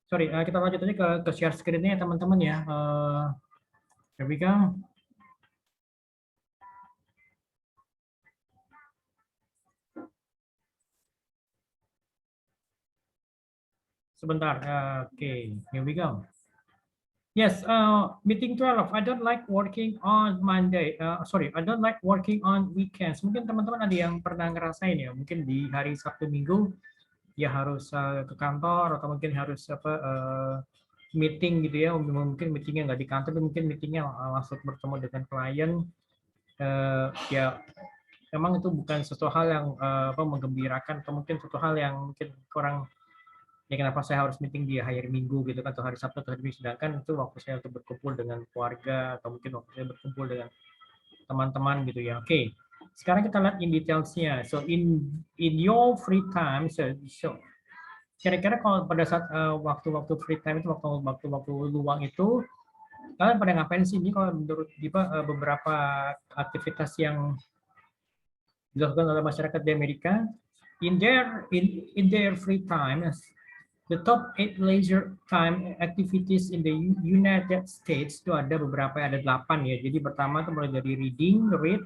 Sorry, kita lanjut aja ke share screen-nya ya teman-teman ya. Here we go. Sebentar, oke, here we go. Yes, meeting 12. I don't like working on Monday. Sorry, I don't like working on weekends. Mungkin teman-teman ada yang pernah ngerasain ya, mungkin di hari Sabtu Minggu ya harus ke kantor atau mungkin harus meeting gitu ya. Mungkin meetingnya nggak di kantor, tapi mungkin meetingnya langsung bertemu dengan klien. Ya, memang itu bukan sesuatu hal yang menggembirakan atau mungkin sesuatu hal yang mungkin kurang. Ya kenapa saya harus meeting di hari Minggu gitu kan, atau hari Sabtu atau hari Minggu, sedangkan itu waktu saya untuk berkumpul dengan keluarga atau mungkin waktu saya berkumpul dengan teman-teman gitu ya. Oke, sekarang kita lihat in detailsnya. So in your free time, so kira-kira kalau pada saat waktu-waktu free time itu, waktu-waktu luang itu kalian pada ngapain sih? Ini kalau menurut Dipa beberapa aktivitas yang dilakukan oleh masyarakat di Amerika in their free time. The top 8 leisure time activities in the United States itu ada beberapa, ada 8 ya. Jadi pertama itu mulai dari reading, read,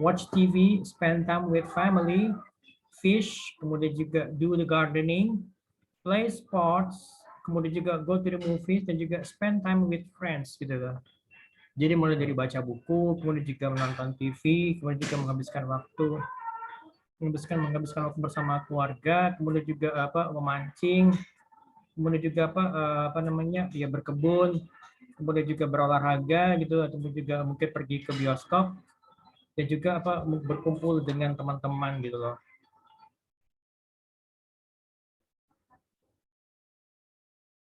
watch TV, spend time with family, fish, kemudian juga do the gardening, play sports, kemudian juga go to the movies, dan juga spend time with friends gitu loh. Jadi mulai dari baca buku, kemudian juga menonton TV, kemudian juga menghabiskan waktu bersama keluarga, kemudian juga memancing, kemudian juga namanya ya berkebun, kemudian juga berolahraga gitu, atau juga mungkin pergi ke bioskop, dan juga berkumpul dengan teman-teman gitu loh.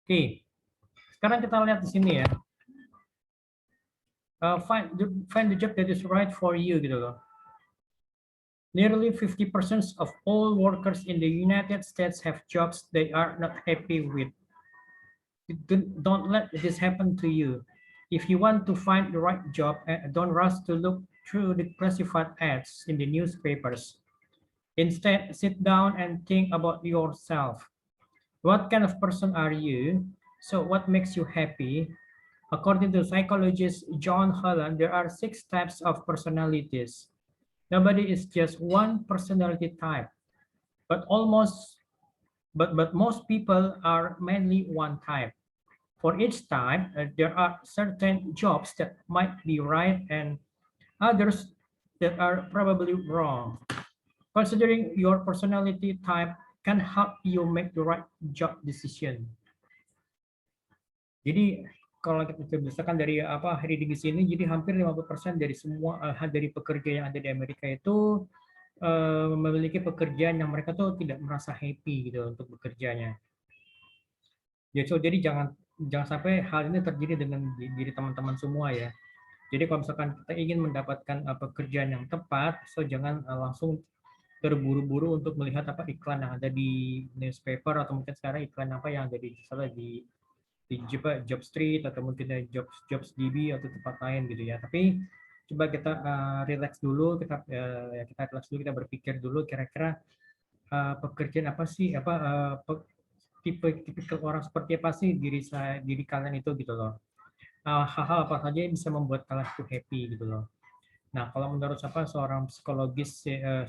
Oke, sekarang kita lihat di sini ya. Find the job that is right for you gitu loh. Nearly 50% of all workers in the United States have jobs they are not happy with. Don't let this happen to you. If you want to find the right job, don't rush to look through the classified ads in the newspapers. Instead, sit down and think about yourself. What kind of person are you? So what makes you happy? According to psychologist John Holland, there are 6 types of personalities. Nobody is just one personality type, but most people are mainly one type. For each type, there are certain jobs that might be right and others that are probably wrong. Considering your personality type can help you make the right job decision. Jadi kalau kita berdasarkan dari reading di sini, jadi hampir 50% dari semua dari pekerja yang ada di Amerika itu memiliki pekerjaan yang mereka tuh tidak merasa happy gitu untuk bekerjanya. Jadi jangan sampai hal ini terjadi dengan diri teman-teman semua ya. Jadi kalau misalkan kita ingin mendapatkan pekerjaan yang tepat, so jangan langsung terburu-buru untuk melihat iklan yang ada di newspaper, atau mungkin sekarang iklan apa yang ada di Job Street, atau mungkin Jobs DB atau tempat lain gitu ya. Tapi coba kita relax dulu, kita relax dulu, kita berpikir dulu kira-kira pekerjaan apa sih, tipe orang seperti apa sih diri kalian itu gitu loh. Hal-hal apa saja yang bisa membuat kalian itu happy gitu loh. Nah, kalau menurut seorang psikiater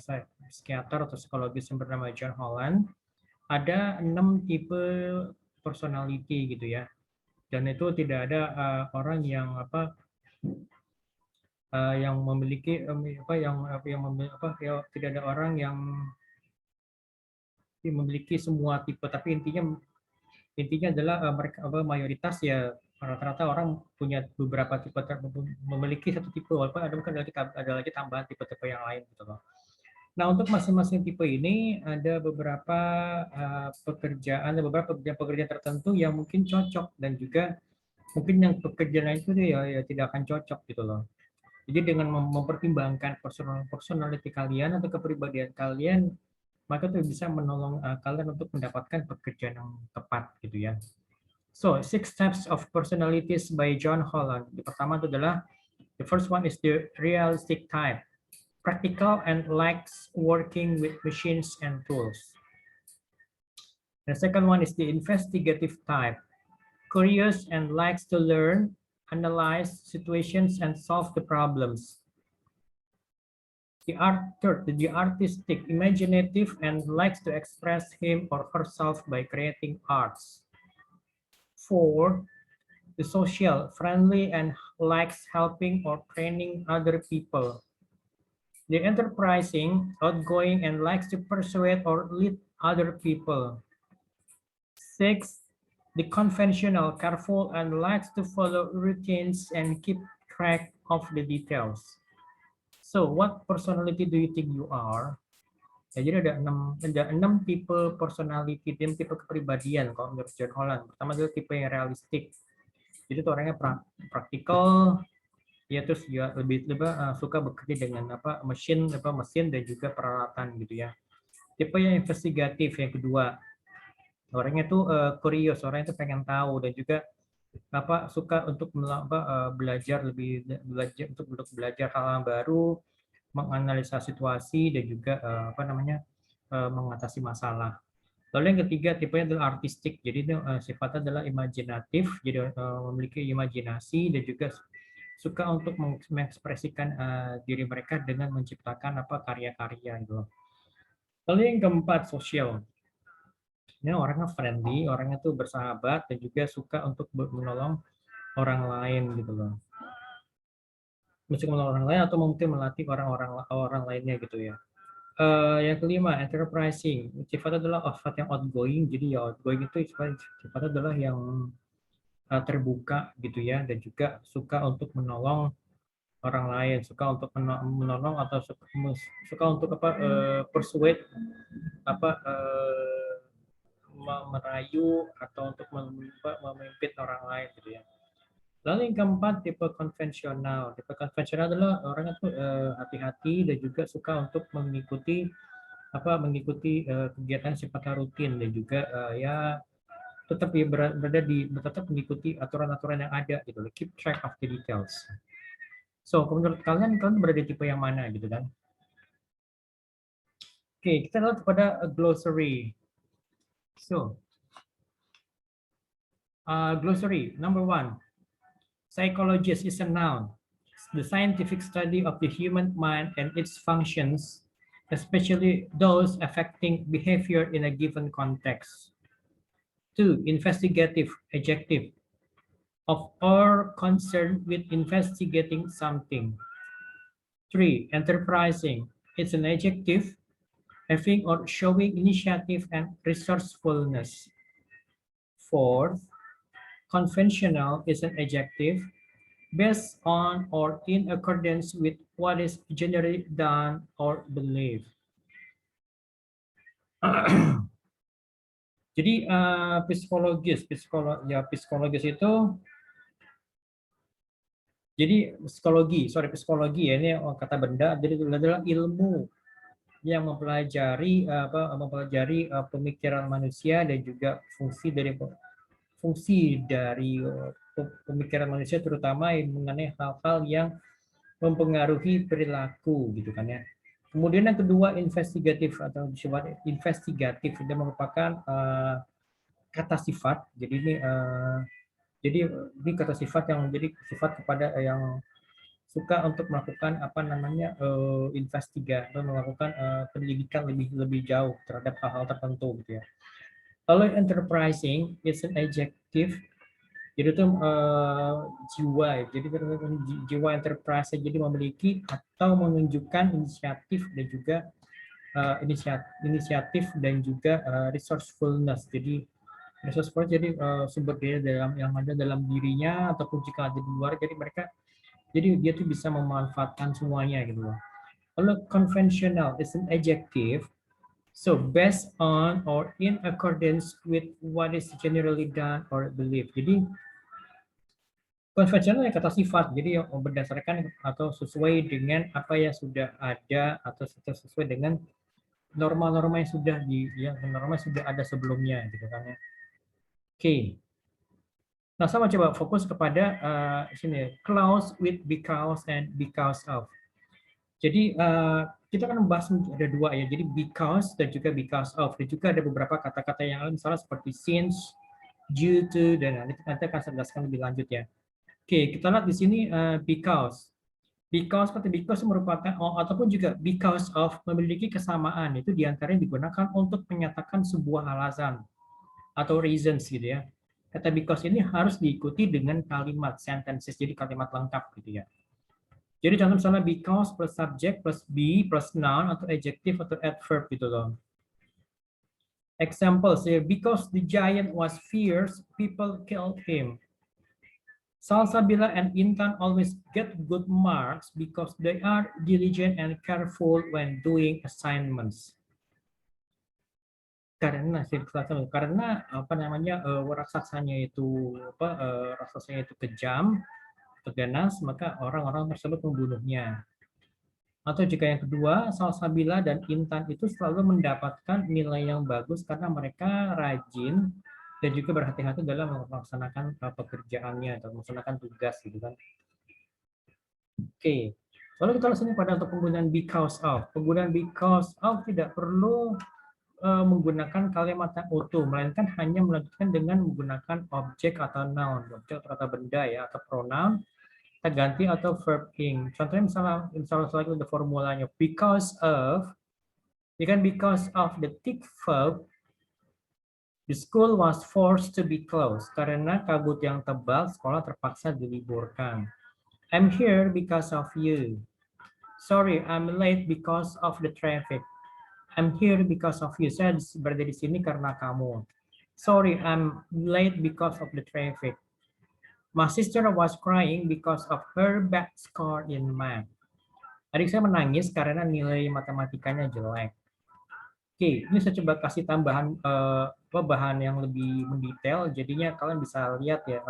atau psikologis yang bernama John Holland, ada 6 tipe personality gitu ya. Dan itu tidak ada orang yang yang memiliki tidak ada orang yang memiliki semua tipe, tapi intinya adalah mereka mayoritas ya rata-rata orang punya beberapa tipe, memiliki satu tipe, walaupun ada lagi tambahan tipe-tipe yang lain gitu loh. Nah, untuk masing-masing tipe ini ada beberapa pekerjaan tertentu yang mungkin cocok, dan juga mungkin yang pekerjaan itu ya tidak akan cocok gitu loh. Jadi dengan mempertimbangkan personality kalian atau kepribadian kalian, maka itu bisa menolong kalian untuk mendapatkan pekerjaan yang tepat gitu ya. So, 6 types of personalities by John Holland. Yang pertama itu adalah, the first one is the realistic type. Practical and likes working with machines and tools. The second one is the investigative type, curious and likes to learn, analyze situations, and solve the problems. The artistic, imaginative, and likes to express him or herself by creating arts. 4, the social, friendly, and likes helping or training other people. The enterprising, outgoing, and likes to persuade or lead other people. 6, the conventional, careful, and likes to follow routines and keep track of the details. So, what personality do you think you are? Ya, jadi ada enam tipe personality, tipe kepribadian kalau menurut John Holland. Pertama adalah tipe yang realistik. Jadi itu orangnya praktikal, ya terus juga lebih suka bekerja dengan mesin dan juga peralatan gitu ya. Tipe yang investigatif yang kedua, orangnya tuh curious, orangnya tuh pengen tahu dan juga suka untuk belajar untuk belajar hal-hal baru, menganalisa situasi dan juga mengatasi masalah. Lalu yang ketiga tipenya adalah artistik, jadi itu sifatnya adalah imajinatif, jadi memiliki imajinasi dan juga suka untuk mengekspresikan diri mereka dengan menciptakan karya-karya gitu. Lalu yang keempat sosial. Ini orangnya friendly, orangnya tuh bersahabat dan juga suka untuk menolong orang lain gitu loh. Mesti menolong orang lain atau mungkin melatih orang lainnya gitu ya. Yang kelima, enterprising. Sifatnya adalah sifat yang outgoing. Jadi ya outgoing itu sifatnya adalah yang terbuka gitu ya, dan juga suka untuk menolong orang lain, suka untuk menolong atau suka untuk persuade merayu atau untuk memimpin orang lain gitu ya. Lalu yang keempat, tipe konvensional. Tipe konvensional adalah orangnya tuh hati-hati dan juga suka untuk mengikuti kegiatan sifatnya rutin dan juga ya tetap tetap mengikuti aturan-aturan yang ada gitu, keep track of the details. So, menurut kalian berada di tipe yang mana gitu kan? Oke, kita lihat kepada glossary. So, glossary number 1. Psychologist is a noun. The scientific study of the human mind and its functions, especially those affecting behavior in a given context. 2. Investigative, adjective, of or concerned with investigating something. 3. Enterprising, it's an adjective, having or showing initiative and resourcefulness. 4. Conventional is an adjective, based on or in accordance with what is generally done or believed. Jadi psikologis itu, jadi psikologi ya, ini kata benda, jadi itu adalah ilmu yang mempelajari pemikiran manusia dan juga fungsi dari pemikiran manusia, terutama mengenai hal-hal yang mempengaruhi perilaku gitu kan ya. Kemudian yang kedua, investigatif atau sifat investigatif, itu merupakan kata sifat. Jadi ini kata sifat yang menjadi sifat kepada yang suka untuk melakukan investigasi atau melakukan penyelidikan lebih jauh terhadap hal-hal tertentu gitu ya. Lalu enterprising is an adjective, jadi itu jiwa, jadi jiwa enterprise, jadi memiliki atau menunjukkan inisiatif dan juga resourcefulness. Jadi resourceful, jadi sumber daya yang ada dalam dirinya ataupun jika ada di luar, jadi dia tuh bisa memanfaatkan semuanya gitu loh. Lalu conventional is an adjective, so based on or in accordance with what is generally done or believed. Jadi konvensional kata sifat, jadi yang berdasarkan atau sesuai dengan apa yang sudah ada atau sesuai dengan norma-norma yang sudah ada sebelumnya gitu kan ya. Oke. Nah, sama coba fokus kepada sini, clause with because and because of. Jadi kita kan membahas ada dua ya, jadi because dan juga because of. Dan juga ada beberapa kata-kata yang lain, misalnya seperti since, due to, dan nanti akan saya jelaskan lebih lanjut ya. Oke, kita lihat di sini because. Because seperti because merupakan ataupun juga because of memiliki kesamaan, itu diantaranya digunakan untuk menyatakan sebuah alasan atau reasons gitu ya. Kata because ini harus diikuti dengan kalimat sentences, jadi kalimat lengkap gitu ya. Jadi contoh misalnya because plus subject plus be plus noun atau adjective atau adverb gitu loh. Example, say because the giant was fierce, people killed him. Salsabila and Intan always get good marks because they are diligent and careful when doing assignments. Karena apa namanya raksasanya itu raksasanya itu kejam, ganas, maka orang-orang tersebut membunuhnya. Atau jika yang kedua, Salsabila dan Intan itu selalu mendapatkan nilai yang bagus karena mereka rajin dan juga berhati-hati dalam melaksanakan pekerjaannya atau melaksanakan tugas gitu kan. Oke. Lalu kita lihat sini pada untuk penggunaan because of. Penggunaan because of tidak perlu menggunakan kalimat yang utuh, melainkan hanya melanjutkan dengan menggunakan objek atau noun, objek atau kata benda ya, atau pronoun, kita ganti atau verb ing. Contohnya misalnya lagi ada formulanya because of, ya kan, because of the thick fog, the school was forced to be closed. Karena kabut yang tebal, sekolah terpaksa diliburkan. I'm here because of you. Sorry, I'm late because of the traffic. I'm here because of you. Saya berada di sini karena kamu. Sorry, I'm late because of the traffic. My sister was crying because of her bad score in math. Adik saya menangis karena nilai matematikanya jelek. Oke, ini saya coba kasih tambahan bahan yang lebih mendetail. Jadinya kalian bisa lihat ya.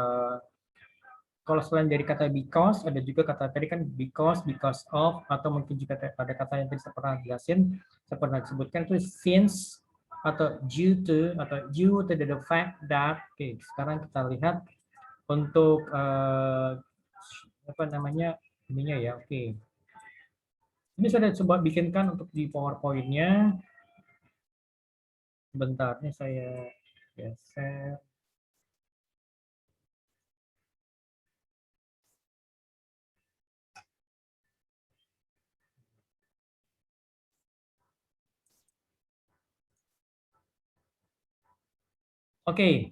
Kalau selain dari kata because, ada juga kata tadi kan because of, atau mungkin juga ada kata yang tadi saya pernah jelasin, saya pernah sebutkan itu since, atau due to the fact that. Oke, sekarang kita lihat untuk apa namanya ininya ya. Oke, ini saya coba bikinkan untuk di PowerPoint-nya. Bentar, ini saya geser. Oke,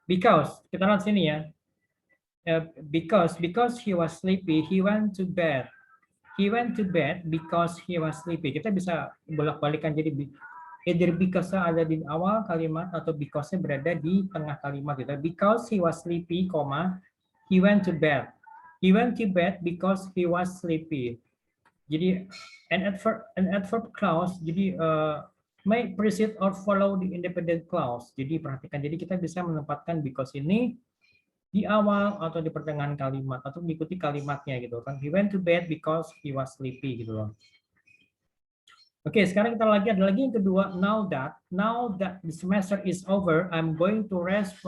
because kita lihat sini ya. Because he was sleepy, he went to bed. He went to bed because he was sleepy. Kita bisa bolak-balikan jadi either because ada di awal kalimat atau because-nya berada di tengah kalimat gitu. Because he was sleepy, he went to bed. He went to bed because he was sleepy. Jadi an adverb clause jadi may precede or follow the independent clause. Jadi perhatikan, jadi kita bisa menempatkan because ini di awal atau di pertengahan kalimat atau mengikuti kalimatnya gitu kan. He went to bed because he was sleepy gitu loh. Oke, sekarang kita ada lagi yang kedua, now that the semester is over, I'm going to rest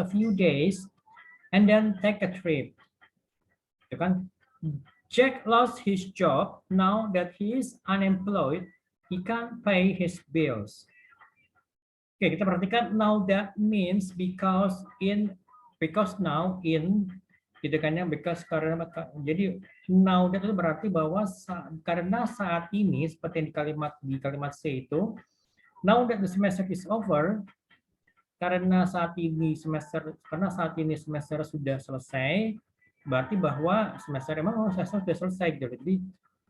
a few days and then take a trip. Gitu kan? Jack lost his job. Now that he is unemployed, he can't pay his bills. Oke, kita perhatikan now that means because now in gitu kan ya, because karena jadi now that itu berarti bahwa karena saat ini seperti yang di kalimat C itu, now that the semester is over, karena saat ini semester sudah selesai, berarti bahwa semester sudah selesai gitu. Jadi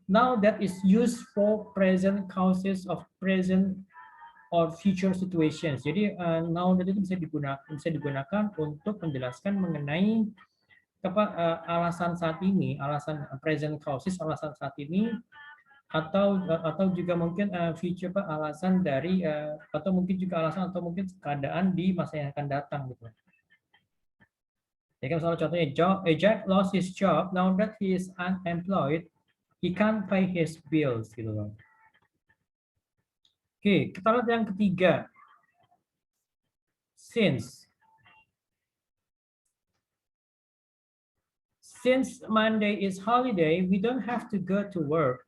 now that is used for present causes of present or future situations. Jadi now that itu bisa digunakan untuk menjelaskan mengenai alasan saat ini, alasan present causes, alasan saat ini, atau juga mungkin future alasan dari atau mungkin juga alasan atau mungkin keadaan di masa yang akan datang gitu. Ya kan, misalnya contohnya Jack lost his job, now that he is unemployed, he can't pay his bills gitu loh. Oke, kita lihat yang ketiga. Since Since Monday is holiday, we don't have to go to work.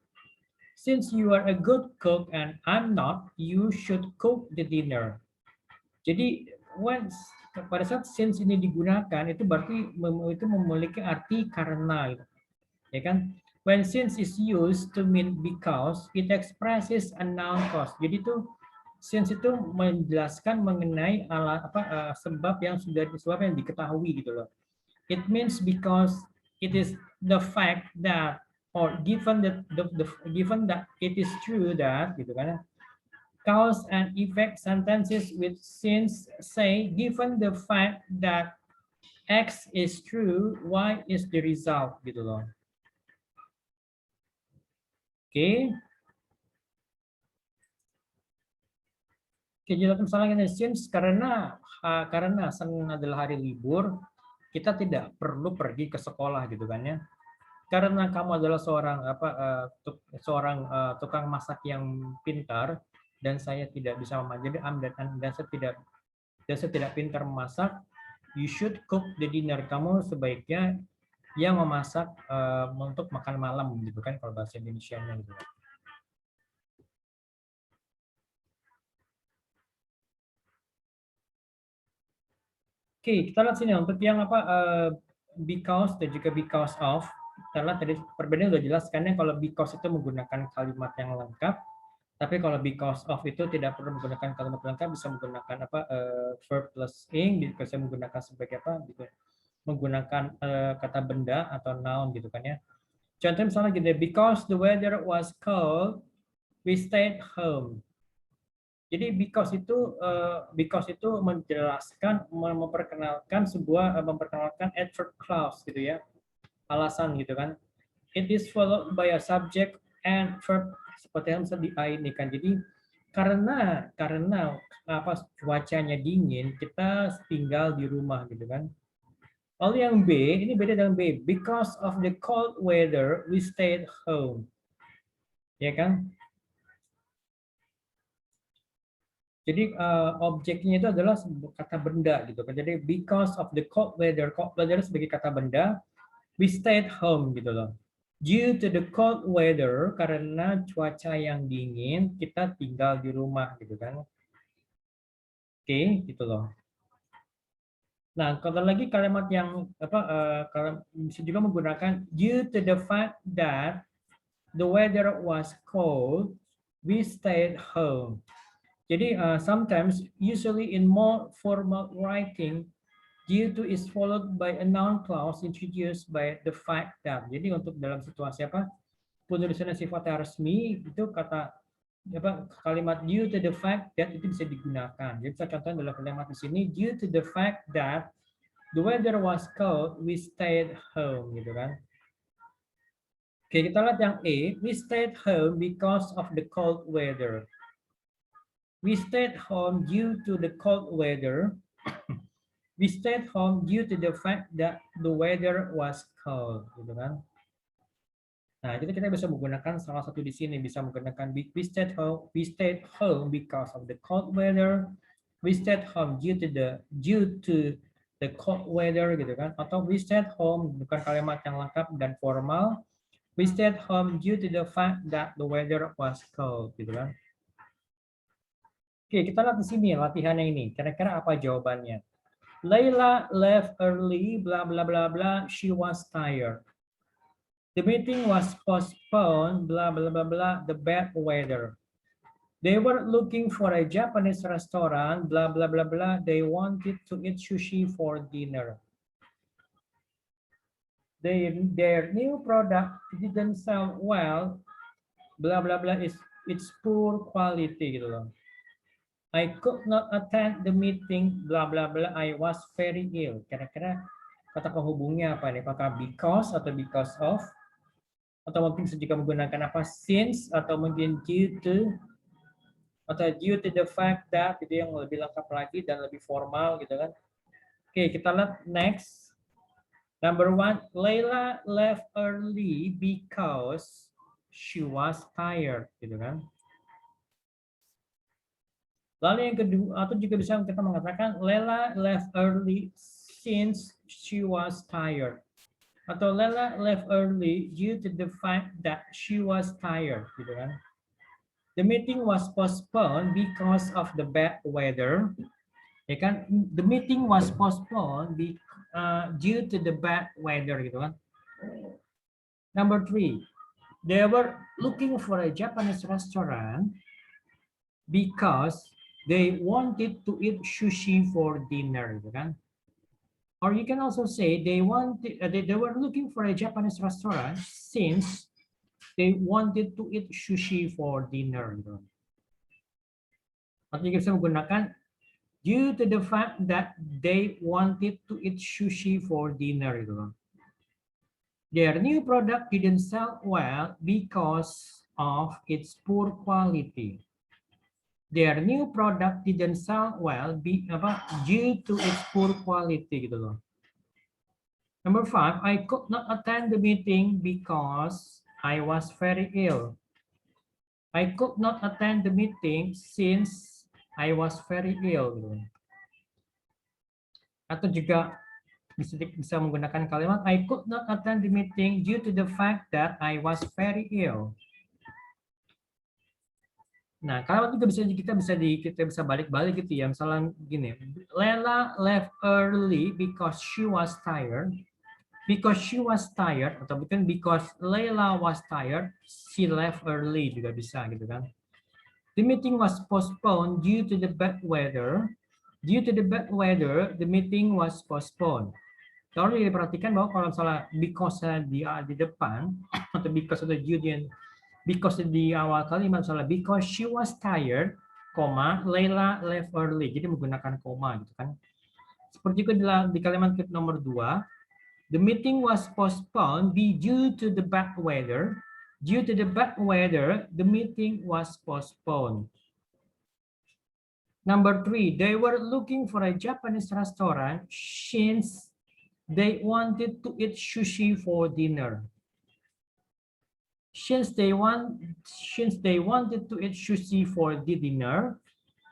Since you are a good cook and I'm not, you should cook the dinner. Jadi once pada saat since ini digunakan itu berarti itu memiliki arti karena, gitu. Ya kan? When since is used to mean because, it expresses a noun cause. Jadi itu since itu menjelaskan mengenai sebab yang diketahui gitu loh. It means because it is the fact that, or given that given that it is true that, gitu kan. Cause and effect sentences with since say, given the fact that X is true, Y is the result, gitu loh. Oke. Jadi misalnya ini since karena Senin adalah hari libur, kita tidak perlu pergi ke sekolah gitu kan ya. Karena kamu adalah seorang tukang masak yang pintar dan saya tidak bisa memasak, dan saya tidak pintar memasak, you should cook the dinner. Kamu sebaiknya yang memasak untuk makan malam gitu kan kalau bahasa Indonesianya gitu. Oke, kita lihat sini untuk yang because dan juga because of. Kita lihat tadi perbedaan udah jelas karena kalau because itu menggunakan kalimat yang lengkap, tapi kalau because of itu tidak perlu menggunakan kalimat lengkap, bisa menggunakan verb plus ing, bisa menggunakan sebagai gitu, menggunakan kata benda atau noun gitu kan ya. Contoh misalnya gini, because the weather was cold, we stayed home. Jadi because itu menjelaskan, memperkenalkan adverb clause gitu ya, alasan gitu kan. It is followed by a subject and verb seperti yang di A ini kan. Jadi karena cuacanya dingin, kita tinggal di rumah gitu kan. Lalu yang B, ini beda dengan B. Because of the cold weather, we stayed home. Ya kan? Jadi objeknya itu adalah kata benda gitu kan. Jadi because of the cold weather sebagai kata benda, we stayed home gitu loh. Due to the cold weather, karena cuaca yang dingin, kita tinggal di rumah gitu kan. Oke, gitu loh. Nah, kalau lagi kalimat yang bisa juga menggunakan due to the fact that the weather was cold, we stayed home. Jadi sometimes, usually in more formal writing, due to is followed by a noun clause introduced by the fact that. Jadi untuk dalam situasi penulisan sifatnya resmi itu kalimat due to the fact that itu bisa digunakan. Jadi saya contohnya adalah kalimat di sini due to the fact that the weather was cold, we stayed home gitu kan. Oke, kita lihat yang A, we stayed home because of the cold weather. We stayed home due to the cold weather. We stayed home due to the fact that the weather was cold, gitu kan? Nah, jadi kita bisa menggunakan salah satu di sini, bisa menggunakan we stayed home because of the cold weather. We stayed home due to the cold weather, gitu kan? Atau we stayed home bukan kalimat yang lengkap dan formal. We stayed home due to the fact that the weather was cold, gitu kan? Oke, kita lihat di sini latihannya ini. Kira-kira apa jawabannya? Layla left early, blah, blah, blah, blah. She was tired. The meeting was postponed, blah, blah, blah, blah. The bad weather. They were looking for a Japanese restaurant, blah, blah, blah, blah. They wanted to eat sushi for dinner. Their new product didn't sell well, blah, blah, blah. It's poor quality, gitu loh. I could not attend the meeting, blah, blah, blah. I was very ill. Kira-kira kata penghubungnya apa nih? Apakah because atau because of? Atau mungkin juga menggunakan apa? Since atau mungkin due to? Atau due to the fact that, itu yang lebih lengkap lagi dan lebih formal gitu kan. Oke, kita lihat next. Number 1, Layla left early because she was tired, gitu kan. Lalu yang kedua, atau juga bisa kita mengatakan Layla left early since she was tired. Atau Lela left early due to the fact that she was tired, gitu kan. The meeting was postponed because of the bad weather. Ya kan, the meeting was postponed due to the bad weather, gitu kan. Number 3, they were looking for a Japanese restaurant because they wanted to eat sushi for dinner, gitu kan. Or you can also say they were looking for a Japanese restaurant since they wanted to eat sushi for dinner, gitu. Atau kita bisa menggunakan due to the fact that they wanted to eat sushi for dinner, gitu. Their new product didn't sell well because of its poor quality. Their new product didn't sell well due to its poor quality, gitu loh. Number 5, I could not attend the meeting because I was very ill. I could not attend the meeting since I was very ill. Atau juga bisa menggunakan kalimat I could not attend the meeting due to the fact that I was very ill. Nah, kalimat juga kita bisa balik-balik gitu ya. Misalnya gini, Lela left early because she was tired. Because she was tired, atau bukan because Layla was tired, she left early juga bisa gitu kan. The meeting was postponed due to the bad weather. Due to the bad weather, the meeting was postponed. Kalau diperhatikan bahwa kalau misalnya because di depan atau because atau due because di awal kalimat misalnya because she was tired, koma Layla left early. Jadi menggunakan koma gitu kan. Seperti itu di kalimat nomor 2. The meeting was postponed due to the bad weather. Due to the bad weather, the meeting was postponed. Number 3, they were looking for a Japanese restaurant since they wanted to eat sushi for dinner. Since they wanted to eat sushi for the dinner,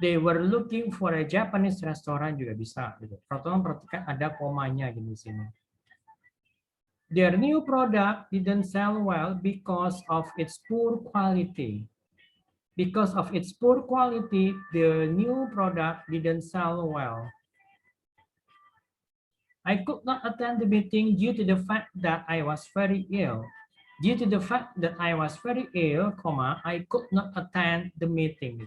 they were looking for a Japanese restaurant juga bisa. Perhatikan ada komanya di sini. Their new product didn't sell well because of its poor quality. Because of its poor quality, the new product didn't sell well. I could not attend the meeting due to the fact that I was very ill. Due to the fact that I was very ill, I could not attend the meeting.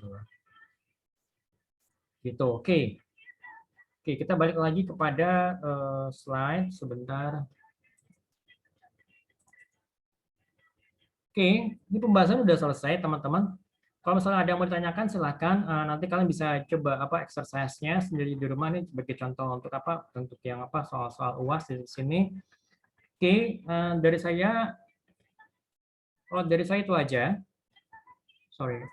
Gitu, oke. Oke, kita balik lagi kepada slide sebentar. Oke, ini pembahasan udah selesai teman-teman. Kalau misalnya ada yang mau ditanyakan silahkan. Nanti kalian bisa coba exercise-nya sendiri di rumah nih sebagai contoh untuk untuk yang soal-soal UAS di sini. Oke, dari saya itu aja. Sorry.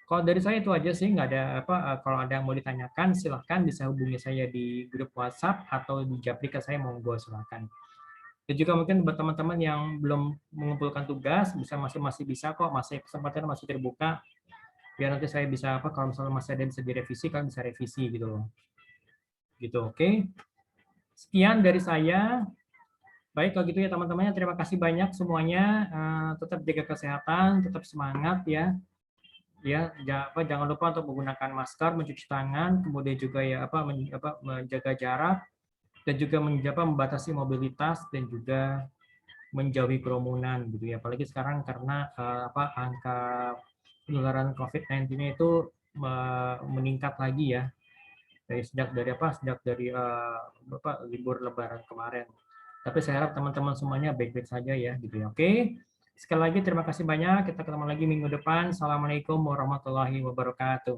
Kalau dari saya itu aja sih, nggak ada kalau ada yang mau ditanyakan silahkan bisa hubungi saya di grup WhatsApp atau di japri ke saya, monggo silahkan. Dan juga mungkin buat teman-teman yang belum mengumpulkan tugas masih bisa kok, kesempatan masih terbuka. Biar nanti saya bisa kalau misalnya masih ada yang bisa direvisi, kalian bisa revisi gitu loh. Gitu, oke. Sekian dari saya. Baik, kalau gitu ya teman-temannya, terima kasih banyak semuanya. Tetap jaga kesehatan, tetap semangat ya. Ya, jangan lupa untuk menggunakan masker, mencuci tangan, kemudian juga ya menjaga jarak, dan juga membatasi mobilitas dan juga menjauhi kerumunan gitu ya. Apalagi sekarang karena angka penularan COVID-19 itu meningkat lagi ya. Sejak dari libur Lebaran kemarin. Tapi saya harap teman-teman semuanya baik-baik saja ya gitu ya. Oke. Sekali lagi terima kasih banyak. Kita ketemu lagi minggu depan. Assalamualaikum warahmatullahi wabarakatuh.